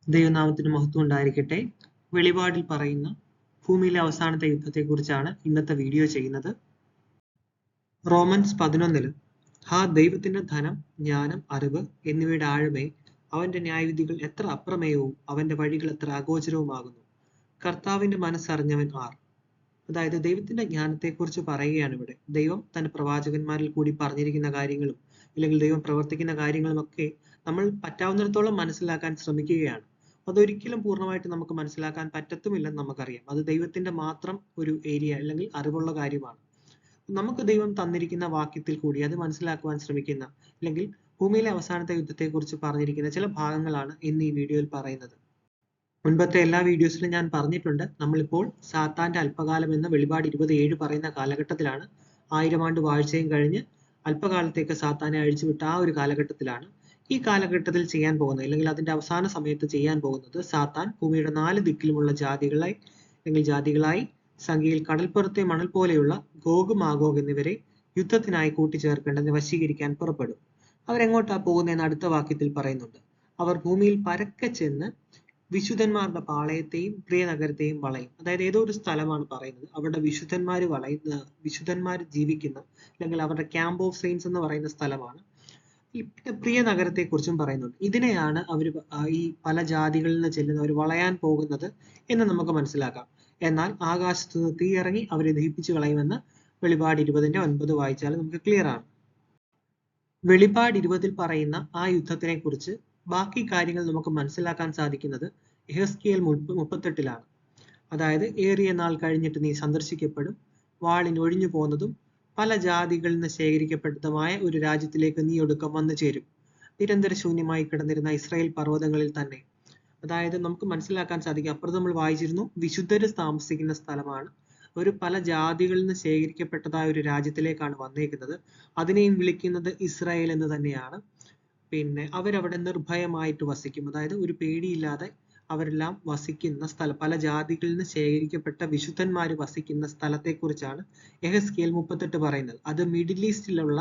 ദൈവനാമത്തിന് മഹത്വം ഉണ്ടായിരിക്കട്ടെ. വെളിപാടിൽ പറയുന്ന ഭൂമിയിലെ അവസാനത്തെ യുദ്ധത്തെക്കുറിച്ചാണ് ഇന്നത്തെ വീഡിയോ ചെയ്യുന്നത്. റോമൻസ് 11 ദൈവത്തിന്റെ ധനം, ജ്ഞാനം, അറിവ് എന്നിവയുടെ ആഴമേ, അവന്റെ ന്യായവിധികൾ എത്ര അപ്രമേയവും അവന്റെ വഴികൾ എത്ര അഗോചരവുമാകുന്നു. കർത്താവിന്റെ മനസ്സറിഞ്ഞവൻ ആർ? അതായത് ദൈവത്തിന്റെ ജ്ഞാനത്തെക്കുറിച്ച് പറയുകയാണ് ഇവിടെ. ദൈവം തന്റെ പ്രവാചകന്മാരിൽ കൂടി പറഞ്ഞിരിക്കുന്ന കാര്യങ്ങളും അല്ലെങ്കിൽ ദൈവം പ്രവർത്തിക്കുന്ന കാര്യങ്ങളും ഒക്കെ നമ്മൾ പറ്റാവുന്നിടത്തോളം മനസ്സിലാക്കാൻ ശ്രമിക്കുകയാണ്. അതൊരിക്കലും പൂർണ്ണമായിട്ട് നമുക്ക് മനസ്സിലാക്കാൻ പറ്റത്തുമില്ലെന്ന് നമുക്കറിയാം. അത് ദൈവത്തിന്റെ മാത്രം ഒരു ഏരിയ അല്ലെങ്കിൽ അറിവുള്ള കാര്യമാണ്. നമുക്ക് ദൈവം തന്നിരിക്കുന്ന വാക്യത്തിൽ കൂടി അത് മനസ്സിലാക്കുവാൻ ശ്രമിക്കുന്ന അല്ലെങ്കിൽ ഭൂമിയിലെ അവസാനത്തെ യുദ്ധത്തെക്കുറിച്ച് പറഞ്ഞിരിക്കുന്ന ചില ഭാഗങ്ങളാണ് ഇന്ന് ഈ വീഡിയോയിൽ പറയുന്നത്. മുൻപത്തെ എല്ലാ വീഡിയോസിലും ഞാൻ പറഞ്ഞിട്ടുണ്ട്, നമ്മളിപ്പോൾ സാത്താന്റെ അല്പകാലം എന്ന വെളിപാട് 27 പറയുന്ന കാലഘട്ടത്തിലാണ്. 1000 ആണ്ട് വാഴ്ചയും കഴിഞ്ഞ് അല്പകാലത്തേക്ക് സാത്താനെ അഴിച്ചുവിട്ട ആ ഒരു കാലഘട്ടത്തിലാണ്. ഈ കാലഘട്ടത്തിൽ ചെയ്യാൻ പോകുന്നത് അല്ലെങ്കിൽ അതിന്റെ അവസാന സമയത്ത് ചെയ്യാൻ പോകുന്നത്, സാത്താൻ ഭൂമിയുടെ 4 ദിക്കിലുമുള്ള ജാതികളായി സംഖ്യയിൽ കടൽപ്പുറത്തെ മണൽ പോലെയുള്ള ഗോഗ് മാഗോഗ് എന്നിവരെ യുദ്ധത്തിനായി കൂട്ടിച്ചേർക്കേണ്ടതിന് വശീകരിക്കാൻ പുറപ്പെടും. അവരെങ്ങോട്ടാ പോകുന്നതെന്ന് അടുത്ത വാക്യത്തിൽ പറയുന്നുണ്ട്. അവർ ഭൂമിയിൽ പരക്കെ ചെന്ന് വിശുദ്ധന്മാരുടെ പാളയത്തെയും പ്രിയ നഗരത്തെയും വളയും. അതായത് ഏതോ ഒരു സ്ഥലമാണ് പറയുന്നത്. അവിടെ വിശുദ്ധന്മാർ ജീവിക്കുന്ന അല്ലെങ്കിൽ അവരുടെ ക്യാമ്പ് ഓഫ് സെയിൻസ് എന്ന് പറയുന്ന സ്ഥലമാണ്. പിന്നെ പ്രിയ നഗരത്തെക്കുറിച്ചും പറയുന്നുണ്ട്. ഇതിനെയാണ് അവർ ഈ പല ജാതികളിൽ നിന്ന് ചെല്ലുന്നവർ വളയാൻ പോകുന്നത് എന്ന് നമുക്ക് മനസ്സിലാക്കാം. എന്നാൽ ആകാശത്ത് നിന്ന് തീ ഇറങ്ങി അവരെ ദഹിപ്പിച്ചു കളയുമെന്ന് വെളിപാട് 20:9 വായിച്ചാൽ നമുക്ക് ക്ലിയർ ആണ്. വെളിപാട് 20 പറയുന്ന ആ യുദ്ധത്തിനെ കുറിച്ച് ബാക്കി കാര്യങ്ങൾ നമുക്ക് മനസ്സിലാക്കാൻ സാധിക്കുന്നത് യെഹെസ്കേൽ 38 അതായത് ഏറിയ നാൾ കഴിഞ്ഞിട്ട് നീ സന്ദർശിക്കപ്പെടും, വാളിന് ഒഴിഞ്ഞു പോകുന്നതും പല ജാതികളിൽ നിന്ന് ശേഖരിക്കപ്പെട്ടതുമായ ഒരു രാജ്യത്തിലേക്ക് നീ ഒടുക്കം വന്നു ചേരും. നിരന്തര ശൂന്യമായി കിടന്നിരുന്ന ഇസ്രായേൽ പർവ്വതങ്ങളിൽ തന്നെ. അതായത് നമുക്ക് മനസ്സിലാക്കാൻ സാധിക്കും, അപ്പുറത്ത് നമ്മൾ വായിച്ചിരുന്നു, വിശുദ്ധര് താമസിക്കുന്ന സ്ഥലമാണ്. ഒരു പല ജാതികളിൽ നിന്ന് ശേഖരിക്കപ്പെട്ടതായ ഒരു രാജ്യത്തിലേക്കാണ് വന്നേക്കുന്നത്. അതിനെയും വിളിക്കുന്നത് ഇസ്രായേൽ എന്ന് തന്നെയാണ്. പിന്നെ അവരവിടെ നിർഭയമായിട്ട് വസിക്കും. അതായത് ഒരു പേടിയില്ലാതെ അവരെല്ലാം വസിക്കുന്ന സ്ഥലം, പല ജാതികളിൽ നിന്ന് ശേഖരിക്കപ്പെട്ട വിശുദ്ധന്മാർ വസിക്കുന്ന സ്ഥലത്തെക്കുറിച്ചാണ് യെഹെസ്കേൽ 38 പറയുന്നത്. അത് മിഡിൽ ഈസ്റ്റിലുള്ള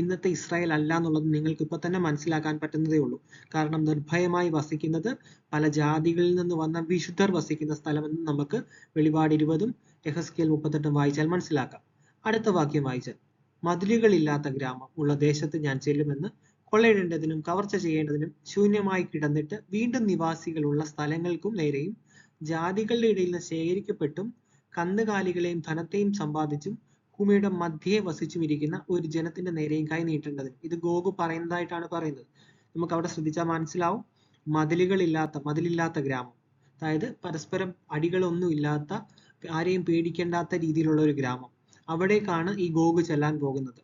ഇന്നത്തെ ഇസ്രായേൽ അല്ല എന്നുള്ളത് നിങ്ങൾക്ക് ഇപ്പൊ തന്നെ മനസ്സിലാക്കാൻ പറ്റുന്നതേ ഉള്ളൂ. കാരണം നിർഭയമായി വസിക്കുന്നത് പല ജാതികളിൽ നിന്ന് വന്ന വിശുദ്ധർ വസിക്കുന്ന സ്ഥലമെന്ന് നമുക്ക് വെളിപാട് 20 യെഹെസ്കേൽ 38 വായിച്ചാൽ മനസ്സിലാക്കാം. അടുത്ത വാക്യം വായിച്ചാൽ, മതിലുകളില്ലാത്ത ഗ്രാമം ഉള്ള ദേശത്ത് ഞാൻ ചെല്ലുമെന്ന്, കൊള്ളയിടേണ്ടതിനും കവർച്ച ചെയ്യേണ്ടതിനും ശൂന്യമായി കിടന്നിട്ട് വീണ്ടും നിവാസികളുള്ള സ്ഥലങ്ങൾക്കും നേരെയും ജാതികളുടെ ഇടയിൽ നിന്ന് ശേഖരിക്കപ്പെട്ടും കന്നുകാലികളെയും ധനത്തെയും സമ്പാദിച്ചും ഭൂമിയുടെ മധ്യേ വസിച്ചും ഇരിക്കുന്ന ഒരു ജനത്തിന്റെ നേരെയും കൈ നീട്ടേണ്ടതിനും. ഇത് ഗോഗ് പറയുന്നതായിട്ടാണ് പറയുന്നത്. നമുക്ക് അവിടെ ശ്രദ്ധിച്ചാൽ മനസ്സിലാവും, മതിലില്ലാത്ത ഗ്രാമം, അതായത് പരസ്പരം അടികളൊന്നും ഇല്ലാത്ത, ആരെയും പേടിക്കേണ്ടാത്ത രീതിയിലുള്ള ഒരു ഗ്രാമം. അവിടേക്കാണ് ഈ ഗോഗ് ചെല്ലാൻ പോകുന്നത്.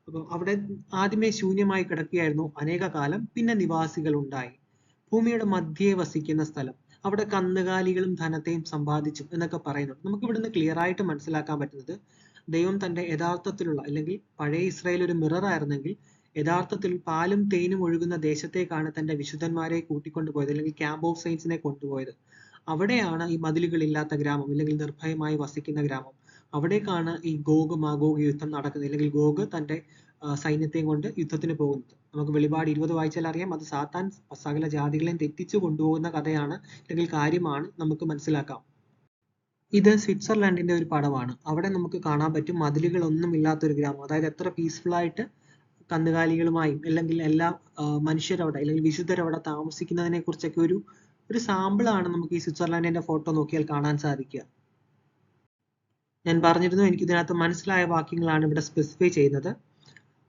അപ്പൊ അവിടെ ആദ്യമേ ശൂന്യമായി കിടക്കുകയായിരുന്നു അനേക കാലം, പിന്നെ നിവാസികൾ ഉണ്ടായി. ഭൂമിയുടെ മധ്യേ വസിക്കുന്ന സ്ഥലം, അവിടെ കന്നുകാലികളും ധനത്തെയും സമ്പാദിച്ചു എന്നൊക്കെ പറയുന്നുണ്ട്. നമുക്ക് ഇവിടുന്ന് ക്ലിയർ ആയിട്ട് മനസ്സിലാക്കാൻ പറ്റുന്നത്, ദൈവം തന്റെ യഥാർത്ഥത്തിലുള്ള അല്ലെങ്കിൽ പഴയ ഇസ്രായേൽ ഒരു മിറർ ആയിരുന്നെങ്കിൽ യഥാർത്ഥത്തിൽ പാലും തേനും ഒഴുകുന്ന ദേശത്തേക്കാണ് തന്റെ വിശുദ്ധന്മാരെ കൂട്ടിക്കൊണ്ടുപോയത് അല്ലെങ്കിൽ ക്യാമ്പ് ഓഫ് സെയിൻസിനെ കൊണ്ടുപോയത്. അവിടെയാണ് ഈ മതിലുകളില്ലാത്ത ഗ്രാമം അല്ലെങ്കിൽ നിർഭയമായി വസിക്കുന്ന ഗ്രാമം. അവിടേക്കാണ് ഈ ഗോഗ് മാഗോഗ് യുദ്ധം നടക്കുന്നത്, അല്ലെങ്കിൽ ഗോഗ് തന്റെ സൈന്യത്തെയും കൊണ്ട് യുദ്ധത്തിന് പോകുന്നത്. നമുക്ക് വെളിപാട് 20 വായിച്ചാൽ അറിയാം, അത് സാത്താൻ സകല ജാതികളെയും തെറ്റിച്ചു കൊണ്ടുപോകുന്ന കഥയാണ് അല്ലെങ്കിൽ കാര്യമാണ് നമുക്ക് മനസ്സിലാക്കാം. ഇത് സ്വിറ്റ്സർലാൻഡിന്റെ ഒരു പടമാണ്. അവിടെ നമുക്ക് കാണാൻ പറ്റും മതിലുകളൊന്നും ഇല്ലാത്തൊരു ഗ്രാമം. അതായത് എത്ര പീസ്ഫുൾ ആയിട്ട് കന്നുകാലികളുമായും അല്ലെങ്കിൽ എല്ലാ മനുഷ്യരവിടെ അല്ലെങ്കിൽ വിശുദ്ധരവിടെ താമസിക്കുന്നതിനെ കുറിച്ചൊക്കെ ഒരു സാമ്പിൾ ആണ് നമുക്ക് ഈ സ്വിറ്റ്സർലാൻഡിന്റെ ഫോട്ടോ നോക്കിയാൽ കാണാൻ സാധിക്കുക. ഞാൻ പറഞ്ഞിരുന്നു, എനിക്ക് ഇതിനകത്ത് മനസ്സിലായ വാക്യങ്ങളാണ് ഇവിടെ സ്പെസിഫൈ ചെയ്യുന്നത്.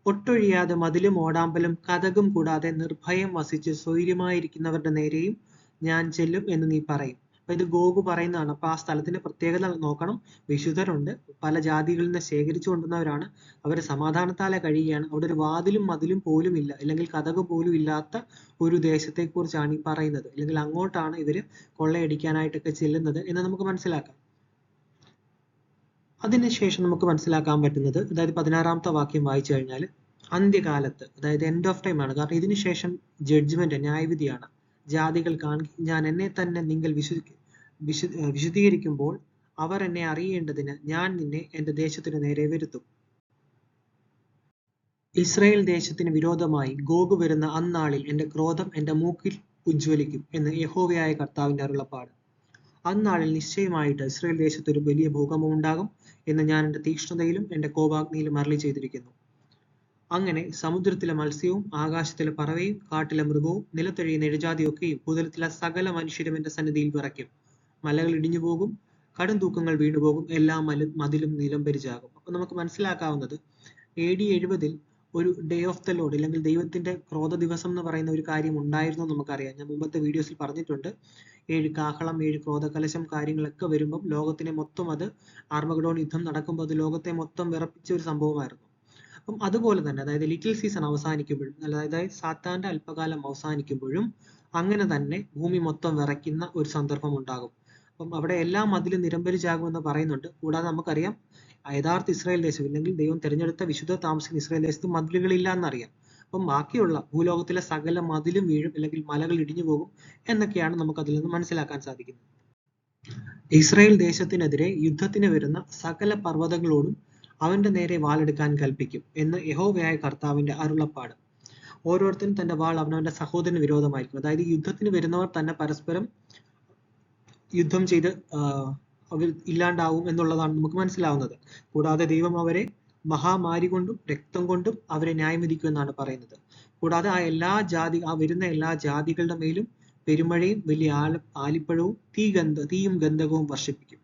ഒട്ടൊഴിയാതെ മതിലും ഓടാമ്പലും കതകും കൂടാതെ നിർഭയം വസിച്ച് സ്വൈര്യമായിരിക്കുന്നവരുടെ നേരെയും ഞാൻ ചെല്ലും എന്ന് നീ പറയും. അപ്പൊ ഇത് ഗോഗ് പറയുന്നതാണ്. അപ്പൊ ആ സ്ഥലത്തിന്റെ പ്രത്യേകത നോക്കണം. വിശുദ്ധരുണ്ട്, പല ജാതികളിൽ നിന്ന് ശേഖരിച്ചു കൊണ്ടുവന്നവരാണ്, അവർ സമാധാനത്താലെ കഴിയുകയാണ്. അവിടെ ഒരു വാതിലും മതിലും പോലും ഇല്ല, അല്ലെങ്കിൽ കതക് പോലും ഇല്ലാത്ത ഒരു ദേശത്തെ കുറിച്ചാണ് ഈ പറയുന്നത്. അല്ലെങ്കിൽ അങ്ങോട്ടാണ് ഇവര് കൊള്ളയടിക്കാനായിട്ടൊക്കെ ചെല്ലുന്നത് എന്ന് നമുക്ക് മനസ്സിലാക്കാം. അതിനുശേഷം നമുക്ക് മനസ്സിലാക്കാൻ പറ്റുന്നത്, അതായത് 16ാമത്തെ വാക്യം വായിച്ചു കഴിഞ്ഞാൽ, അന്ത്യകാലത്ത്, അതായത് എൻഡ് ഓഫ് ടൈം ആണ്. കാരണം ഇതിനുശേഷം ജഡ്ജ്മെന്റ്, ന്യായവിധിയാണ്. ജാതികൾ ഞാൻ എന്നെ തന്നെ നിങ്ങൾ വിശുദ്ധീകരിക്കുമ്പോൾ അവർ എന്നെ അറിയേണ്ടതിന് ഞാൻ നിന്നെ എന്റെ ദേശത്തിന് നേരെ വരുത്തും. ഇസ്രായേൽ ദേശത്തിന് വിരോധമായി ഗോഗ് വരുന്ന അന്നാളിൽ എന്റെ ക്രോധം എന്റെ മൂക്കിൽ ഉജ്ജ്വലിക്കും എന്ന് യഹോവയായ കർത്താവിന്റെ അരുളപ്പാട്. അന്നാളിൽ നിശ്ചയമായിട്ട് ഇസ്രായേൽ ദേശത്ത് ഒരു വലിയ ഭൂകമ്പം ഉണ്ടാകും എന്ന് ഞാൻ എൻ്റെ തീക്ഷ്ണതയിലും എൻ്റെ കോപാഗ്നിയിലും അരുളി ചെയ്തിരിക്കുന്നു. അങ്ങനെ സമുദ്രത്തിലെ മത്സ്യവും ആകാശത്തിലെ പറവയും കാട്ടിലെ മൃഗവും നിലത്തെഴിയുന്ന ഇഴജാതിയൊക്കെയും ഭൂതലത്തിലെ സകല മനുഷ്യരും എൻ്റെ സന്നിധിയിൽ വിറയ്ക്കും. മലകൾ ഇടിഞ്ഞു പോകും, കടും തൂക്കങ്ങൾ വീണുപോകും, എല്ലാ മതിലും നിലംപരിചാകും. അപ്പൊ നമുക്ക് മനസ്സിലാക്കാവുന്നത് AD 70 ഒരു ഡേ ഓഫ് ദ ലോർഡ് അല്ലെങ്കിൽ ദൈവത്തിന്റെ ക്രോധ ദിവസം എന്ന് പറയുന്ന ഒരു കാര്യം ഉണ്ടായിരുന്നു നമുക്കറിയാം. ഞാൻ മുമ്പത്തെ വീഡിയോസിൽ പറഞ്ഞിട്ടുണ്ട്. 7 കാഹളം, 7 ക്രോധകലശം കാര്യങ്ങളൊക്കെ വരുമ്പം ലോകത്തിനെ മൊത്തം അത് ആർമഗഡോൺ യുദ്ധം നടക്കുമ്പോൾ അത് ലോകത്തെ മൊത്തം വിറപ്പിച്ച ഒരു സംഭവമായിരുന്നു. അപ്പം അതുപോലെ തന്നെ അതായത് ലിറ്റിൽ സീസൺ അവസാനിക്കുമ്പോഴും അതായത് സാത്താന്റെ അല്പകാലം അവസാനിക്കുമ്പോഴും അങ്ങനെ തന്നെ ഭൂമി മൊത്തം വിറയ്ക്കുന്ന ഒരു സന്ദർഭം ഉണ്ടാകും. അപ്പം അവിടെ എല്ലാ മതിലും നിരമ്പരിചാകുമെന്ന് പറയുന്നുണ്ട്. കൂടാതെ നമുക്കറിയാം യഥാർത്ഥ ഇസ്രായേൽ ദേശം ഇല്ലെങ്കിൽ ദൈവം തിരഞ്ഞെടുത്ത വിശുദ്ധ താമസിക്കുന്ന ഇസ്രായേൽ ദേശത്ത് മതിലുകളില്ല എന്നറിയാം. അപ്പം ബാക്കിയുള്ള ഭൂലോകത്തിലെ സകല മതിലും വീഴും അല്ലെങ്കിൽ മലകൾ ഇടിഞ്ഞു പോകും എന്നൊക്കെയാണ് നമുക്ക് അതിൽ നിന്ന് മനസ്സിലാക്കാൻ സാധിക്കുന്നത്. ഇസ്രായേൽ ദേശത്തിനെതിരെ യുദ്ധത്തിന് വരുന്ന സകല പർവ്വതങ്ങളോടും അവന്റെ നേരെ വാളെടുക്കാൻ കൽപ്പിക്കും എന്ന് യഹോവയായ കർത്താവിന്റെ അരുളപ്പാട്. ഓരോരുത്തരും തന്റെ വാൾ അവനവന്റെ സഹോദരന് വിരോധമായിരിക്കും. അതായത് യുദ്ധത്തിന് വരുന്നവർ തന്നെ പരസ്പരം യുദ്ധം ചെയ്ത് അവർ ഇല്ലാണ്ടാവും എന്നുള്ളതാണ് നമുക്ക് മനസ്സിലാവുന്നത്. കൂടാതെ ദൈവം അവരെ മഹാമാരി കൊണ്ടും രക്തം കൊണ്ടും അവരെ ന്യായം എന്നാണ് പറയുന്നത്. കൂടാതെ ആ വരുന്ന എല്ലാ ജാതികളുടെ മേലും പെരുമഴയും വലിയ ആലിപ്പഴവും തീയും ഗന്ധകവും വർഷിപ്പിക്കും.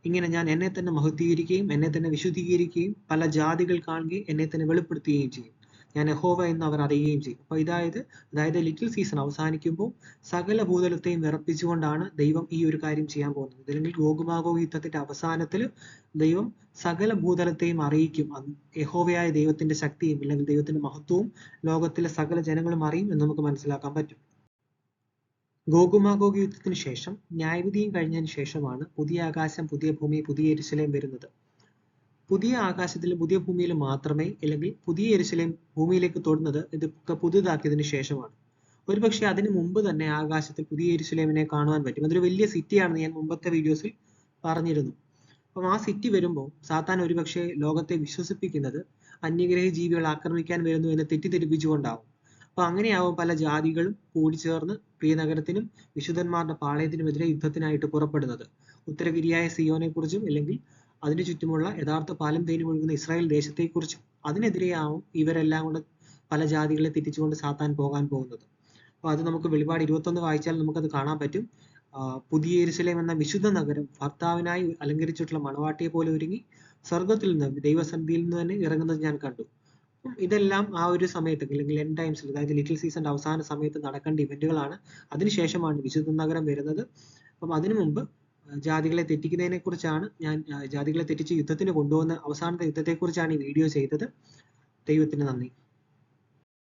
ഇങ്ങനെ ഞാൻ എന്നെ തന്നെ മഹത്വീകരിക്കുകയും എന്നെ തന്നെ വിശുദ്ധീകരിക്കുകയും പല ജാതികൾ കാണുകയും എന്നെ തന്നെ വെളിപ്പെടുത്തുകയും ചെയ്യും. ഞാൻ യഹോവ എന്ന് അവർ അറിയുകയും ചെയ്യും. അപ്പൊ അതായത് ലിറ്റിൽ സീസൺ അവസാനിക്കുമ്പോൾ സകല ഭൂതലത്തെയും വിറപ്പിച്ചുകൊണ്ടാണ് ദൈവം ഈ ഒരു കാര്യം ചെയ്യാൻ പോകുന്നത്. അല്ലെങ്കിൽ ഗോഗുമാഗോഗ് യുദ്ധത്തിന്റെ അവസാനത്തിൽ ദൈവം സകല ഭൂതലത്തെയും അറിയിക്കും. യഹോവയായ ദൈവത്തിന്റെ ശക്തിയും അല്ലെങ്കിൽ ദൈവത്തിന്റെ മഹത്വവും ലോകത്തിലെ സകല ജനങ്ങളും അറിയും എന്ന് നമുക്ക് മനസ്സിലാക്കാൻ പറ്റും. ഗോഗുമാഗോഗ് യുദ്ധത്തിന് ശേഷം ന്യായവിധിയും കഴിഞ്ഞതിന് ശേഷമാണ് പുതിയ ആകാശം, പുതിയ ഭൂമി, പുതിയ യെരുശലേം വരുന്നത്. പുതിയ ആകാശത്തിലും പുതിയ ഭൂമിയിലും മാത്രമേ അല്ലെങ്കിൽ പുതിയ യെരുശലേം ഭൂമിയിലേക്ക് തൊടുന്നത് ഇതൊക്കെ പുതുതാക്കിയതിനു ശേഷമാണ്. ഒരുപക്ഷെ അതിനു മുമ്പ് തന്നെ ആകാശത്തിൽ പുതിയ യെരുശലേമിനെ കാണുവാൻ പറ്റും. അതൊരു വലിയ സിറ്റിയാണെന്ന് ഞാൻ മുമ്പത്തെ വീഡിയോസിൽ പറഞ്ഞിരുന്നു. അപ്പം ആ സിറ്റി വരുമ്പോൾ സാത്താൻ ഒരുപക്ഷെ ലോകത്തെ വിശ്വസിപ്പിക്കുന്നത് അന്യഗ്രഹ ജീവികൾ ആക്രമിക്കാൻ വരുന്നു എന്ന് തെറ്റിദ്ധരിപ്പിച്ചുകൊണ്ടാവും. അപ്പൊ അങ്ങനെയാവും പല ജാതികളും കൂടിച്ചേർന്ന് പ്രിയ നഗരത്തിനും വിശുദ്ധന്മാരുടെ പാളയത്തിനുമെതിരെ യുദ്ധത്തിനായിട്ട് പുറപ്പെടുന്നത്. ഉത്തരഗിരിയായ സിയോനെ കുറിച്ചും അല്ലെങ്കിൽ അതിനു ചുറ്റുമുള്ള യഥാർത്ഥ പാലം തേനി ഒഴുകുന്ന ഇസ്രായേൽ ദേശത്തെക്കുറിച്ചും അതിനെതിരെയാവും ഇവരെല്ലാം കൊണ്ട് പല ജാതികളെ തെറ്റിച്ചുകൊണ്ട് സാത്താൻ പോകാൻ പോകുന്നത്. അപ്പൊ അത് നമുക്ക് വെളിപാട് 21 വായിച്ചാൽ നമുക്കത് കാണാൻ പറ്റും. പുതിയ യെരുശലേം എന്ന വിശുദ്ധ നഗരം ഭർത്താവിനായി അലങ്കരിച്ചിട്ടുള്ള മണവാട്ടിയെ പോലെ ഒരുങ്ങി സ്വർഗത്തിൽ നിന്ന് ദൈവസന്നിധിയിൽ നിന്ന് തന്നെ ഇറങ്ങുന്നത് ഞാൻ കണ്ടു. ഇതെല്ലാം ആ ഒരു സമയത്ത് അല്ലെങ്കിൽ എൻഡ് ടൈംസിൽ അതായത് ലിറ്റിൽ സീസണിന്റെ അവസാന സമയത്ത് നടക്കേണ്ട ഇവന്റുകളാണ്. അതിനുശേഷമാണ് വിശുദ്ധ നഗരം വരുന്നത്. അപ്പം അതിനു മുമ്പ് ജാതികളെ തെറ്റിക്കുന്നതിനെ കുറിച്ചാണ് ജാതികളെ തെറ്റിച്ച് യുദ്ധത്തിന് കൊണ്ടുപോകുന്ന അവസാനത്തെ യുദ്ധത്തെ കുറിച്ചാണ് ഈ വീഡിയോ ചെയ്തത്. ദൈവത്തിന് നന്ദി.